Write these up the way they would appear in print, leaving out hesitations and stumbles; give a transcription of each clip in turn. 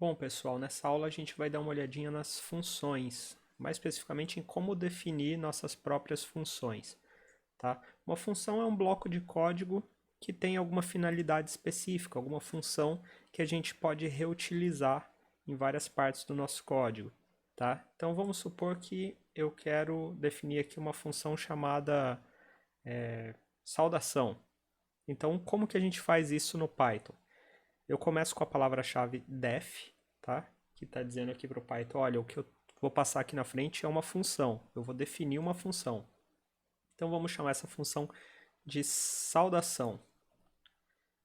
Bom, pessoal, nessa aula a gente vai dar uma olhadinha nas funções, mais especificamente em como definir nossas próprias funções, tá? Uma função é um bloco de código que tem alguma finalidade específica, alguma função que a gente pode reutilizar em várias partes do nosso código, tá? Então vamos supor que eu quero definir aqui uma função chamada saudação. Então, como que a gente faz isso no Python? Eu começo com a palavra-chave def, tá? Que está dizendo aqui para o Python, olha, o que eu vou passar aqui na frente é uma função. Eu vou definir uma função. Então vamos chamar essa função de saudação.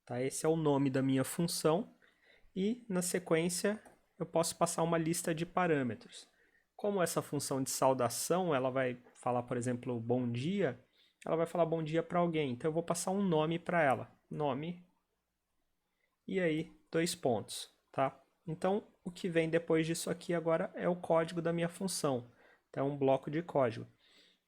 Tá? Esse é o nome da minha função. E na sequência eu posso passar uma lista de parâmetros. Como essa função de saudação, ela vai falar, por exemplo, bom dia, ela vai falar bom dia para alguém. Então eu vou passar um nome para ela. Nome e aí 2 pontos, tá? Então, o que vem depois disso aqui agora é o código da minha função. Então, é um bloco de código.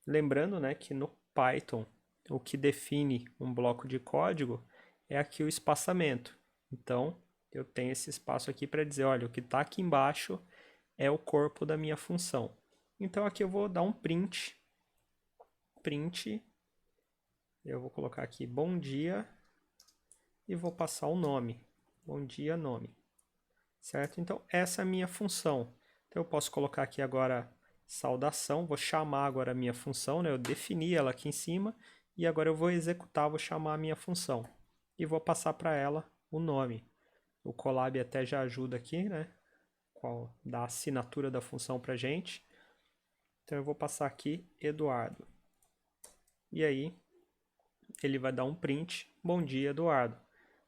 Lembrando, né, que no Python, o que define um bloco de código é aqui o espaçamento. Então, eu tenho esse espaço aqui para dizer, olha, o que está aqui embaixo é o corpo da minha função. Então, aqui eu vou dar um print. Print, eu vou colocar aqui bom dia e vou passar o nome. Bom dia, nome. Certo? Então, essa é a minha função. Então, eu posso colocar aqui agora saudação, vou chamar agora a minha função, né? Eu defini ela aqui em cima e agora eu vou executar, vou chamar a minha função e vou passar para ela o nome. O Colab até já ajuda aqui, né? Qual dá a assinatura da função para gente. Então, eu vou passar aqui Eduardo. E aí, ele vai dar um print, bom dia, Eduardo,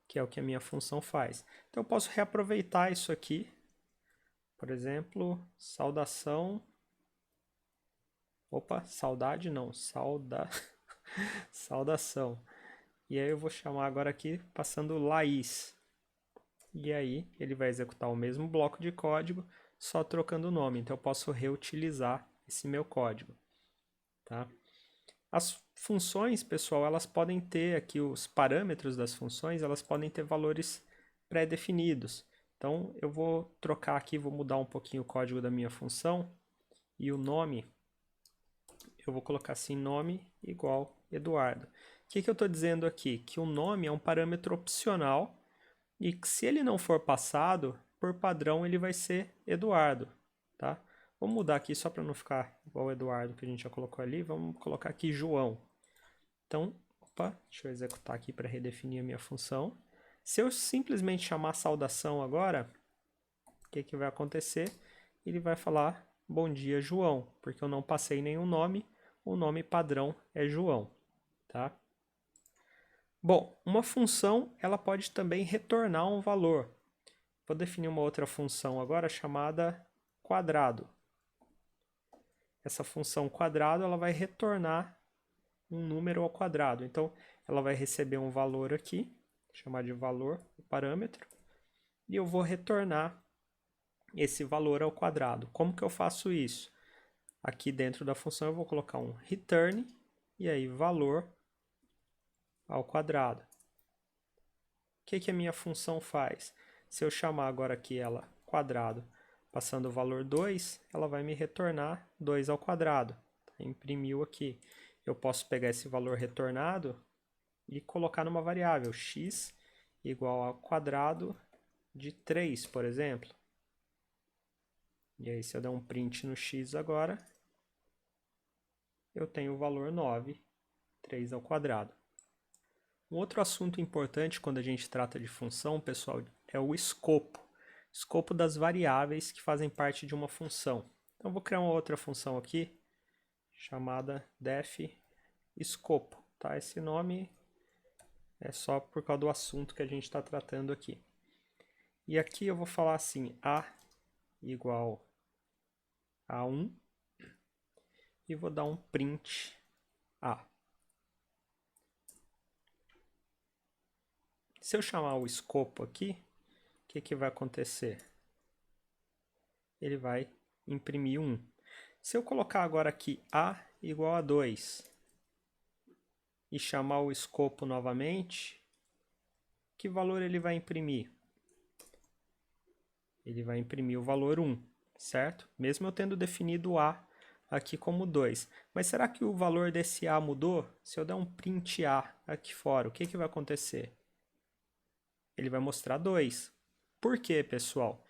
que é o que a minha função faz. Então, eu posso reaproveitar isso aqui. Por exemplo, saudação. Opa, saudade não, saudação. E aí eu vou chamar agora aqui, passando Laís. E aí ele vai executar o mesmo bloco de código, só trocando o nome. Então eu posso reutilizar esse meu código, tá? As funções, pessoal, elas podem ter aqui os parâmetros das funções, elas podem ter valores pré-definidos. Então eu vou trocar aqui, vou mudar um pouquinho o código da minha função e o nome eu vou colocar assim, nome igual Eduardo. O que eu estou dizendo aqui? Que o nome é um parâmetro opcional e que se ele não for passado, por padrão ele vai ser Eduardo, tá? Vamos mudar aqui só para não ficar igual o Eduardo que a gente já colocou ali, vamos colocar aqui João. Então, opa, deixa eu executar aqui para redefinir a minha função. Se eu simplesmente chamar saudação agora, o que vai acontecer? Ele vai falar bom dia, João, porque eu não passei nenhum nome, o nome padrão é João, tá? Bom, uma função ela pode também retornar um valor. Vou definir uma outra função agora chamada quadrado. Essa função quadrado ela vai retornar um número ao quadrado. Então, ela vai receber um valor aqui, chamar de valor, o parâmetro, e eu vou retornar esse valor ao quadrado. Como que eu faço isso? Aqui dentro da função eu vou colocar um return e aí valor ao quadrado. O que a minha função faz? Se eu chamar agora aqui ela quadrado, passando o valor 2, ela vai me retornar 2 ao quadrado. Imprimiu aqui. Eu posso pegar esse valor retornado e colocar numa variável x igual ao quadrado de 3, por exemplo. E aí se eu der um print no x agora, eu tenho o valor 9, 3 ao quadrado. Um outro assunto importante quando a gente trata de função, pessoal, é o escopo. Escopo das variáveis que fazem parte de uma função. Então, eu vou criar uma outra função aqui, chamada def escopo. Tá? Esse nome é só por causa do assunto que a gente está tratando aqui. E aqui eu vou falar assim, a igual a 1, e vou dar um print a. Se eu chamar o escopo aqui, o que vai acontecer? Ele vai imprimir 1. Se eu colocar agora aqui a igual a 2 e chamar o escopo novamente, que valor ele vai imprimir? ele vai imprimir o valor 1, certo? Mesmo eu tendo definido A aqui como 2. Mas será que o valor desse A mudou? Se eu der um print A aqui fora, o que vai acontecer? Ele vai mostrar 2. Por quê, pessoal?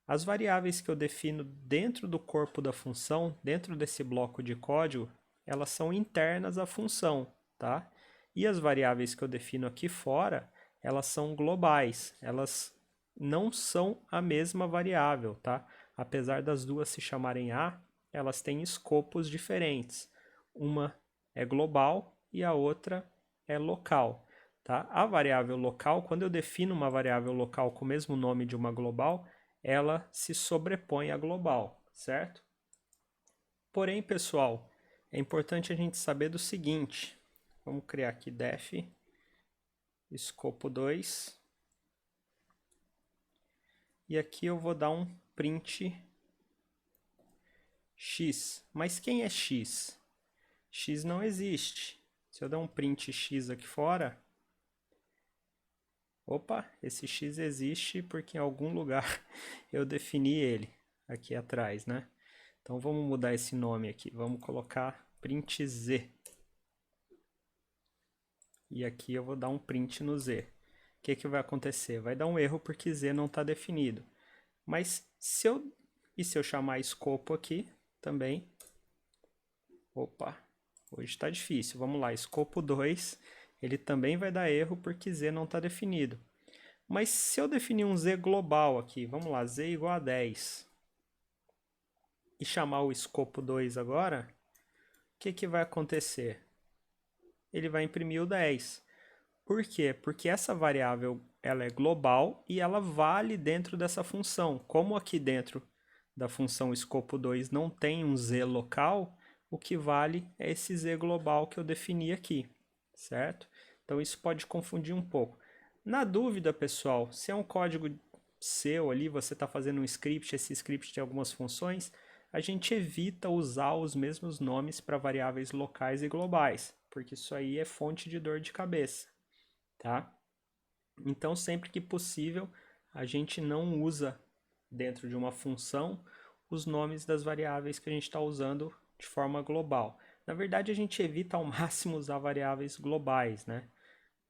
As variáveis que eu defino dentro do corpo da função, dentro desse bloco de código, elas são internas à função, tá? E as variáveis que eu defino aqui fora, elas são globais, elas não são a mesma variável, tá? Apesar das duas se chamarem A, elas têm escopos diferentes. Uma é global e a outra é local, tá? A variável local, quando eu defino uma variável local com o mesmo nome de uma global, ela se sobrepõe à global, certo? Porém, pessoal, é importante a gente saber do seguinte. Vamos criar aqui def escopo 2. E aqui eu vou dar um print x. Mas quem é x? X não existe. Se eu der um print x aqui fora, opa, esse x existe porque em algum lugar eu defini ele aqui atrás, né? Então vamos mudar esse nome aqui. Vamos colocar print z. E aqui eu vou dar um print no z. O que vai acontecer? Vai dar um erro porque z não está definido. Mas se eu chamar escopo aqui também, opa, hoje está difícil. Vamos lá, escopo 2, ele também vai dar erro porque z não está definido. Mas se eu definir um z global aqui, vamos lá, z igual a 10, e chamar o escopo 2 agora, o que vai acontecer? Ele vai imprimir o 10. Por quê? Porque essa variável ela é global e ela vale dentro dessa função. Como aqui dentro da função escopo 2 não tem um z local, o que vale é esse z global que eu defini aqui, certo? Então isso pode confundir um pouco. Na dúvida, pessoal, se é um código seu ali, você está fazendo um script, esse script tem algumas funções, a gente evita usar os mesmos nomes para variáveis locais e globais, porque isso aí é fonte de dor de cabeça, tá? Então, sempre que possível, a gente não usa dentro de uma função os nomes das variáveis que a gente está usando de forma global. Na verdade, a gente evita ao máximo usar variáveis globais, né?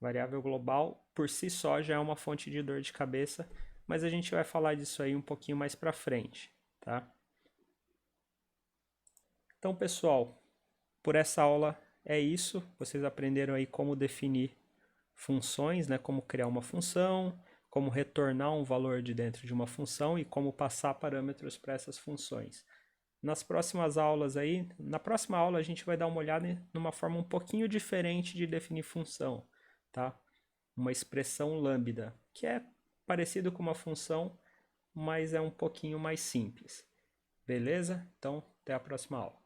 Variável global, por si só, já é uma fonte de dor de cabeça, mas a gente vai falar disso aí um pouquinho mais para frente, tá? Então, pessoal, por essa aula é isso. Vocês aprenderam aí como definir funções, né? Como criar uma função, como retornar um valor de dentro de uma função e como passar parâmetros para essas funções. Nas próximas aulas aí, na próxima aula a gente vai dar uma olhada numa forma um pouquinho diferente de definir função, tá? Uma expressão lambda, que é parecido com uma função, mas é um pouquinho mais simples. Beleza? Então, até a próxima aula.